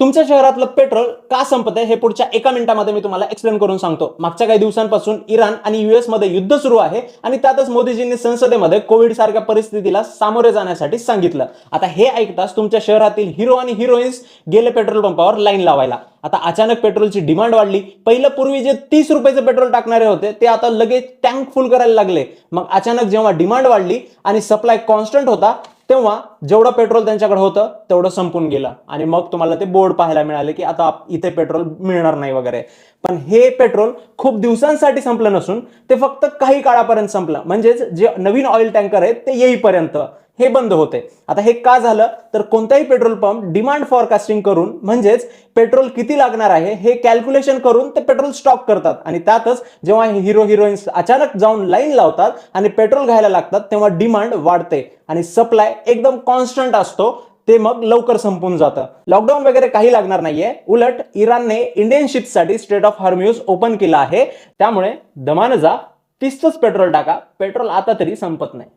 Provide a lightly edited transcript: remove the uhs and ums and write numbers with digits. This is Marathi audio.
तुमच्या शहरातलं पेट्रोल का संपतंय हे पुढच्या 1 मिनिटामध्ये मी तुम्हाला एक्सप्लेन करून सांगतो। मागच्या काही दिवसांपासून इराण आणि यूएस मध्ये युद्ध सुरू आहे आणि त्यातच मोदीजींनी संसदेमध्ये कोविड सारख्या परिस्थितीला सामोरे जाण्यासाठी सांगितलं। आता हे ऐकताच तुमच्या शहरातील हिरो आणि हिरोईन्स गेले पेट्रोल पंपावर लाईन लावायला। आता अचानक पेट्रोलची डिमांड वाढली। पहिलं पूर्वी जे 30 रुपयाचं पेट्रोल टाकणारे होते ते आता लगेच टँक फुल करायला लागले। मग अचानक जेव्हा डिमांड वाढली आणि सप्लाय कॉन्स्टंट होता तेव्हा जेवढं पेट्रोल त्यांच्याकडे होतं तेवढं संपून गेलं आणि मग तुम्हाला ते बोर्ड पाहायला मिळाले की आता इथे पेट्रोल मिळणार नाही वगैरे। पण हे पेट्रोल खूप दिवसांसाठी संपलं नसून ते फक्त काही काळापर्यंत संपलं, म्हणजेच जे नवीन ऑइल टँकर आहेत ते येईपर्यंत हे बंद होते। आता हे का झालं तर कोणताही पेट्रोल पंप डिमांड फॉरकास्टिंग करून म्हणजेच पेट्रोल किती लागणार आहे हे कॅल्क्युलेशन करून ते पेट्रोल स्टॉक करतात आणि त्यातच जेव्हा हिरो हिरोईन्स अचानक जाऊन लाईन लावतात आणि पेट्रोल घ्यायला लागतात तेव्हा डिमांड वाढते आणि सप्लाय एकदम कॉन्स्टंट असतो, ते मग लवकर संपून जातं। लॉकडाऊन वगैरे काही लागणार नाहीये, उलट इराणने इंडियन शिप्ससाठी स्ट्रेट ऑफ हॉर्म्यूज ओपन केला आहे। त्यामुळे दमानं जा, 30च पेट्रोल टाका, पेट्रोल आता तरी संपत नाही।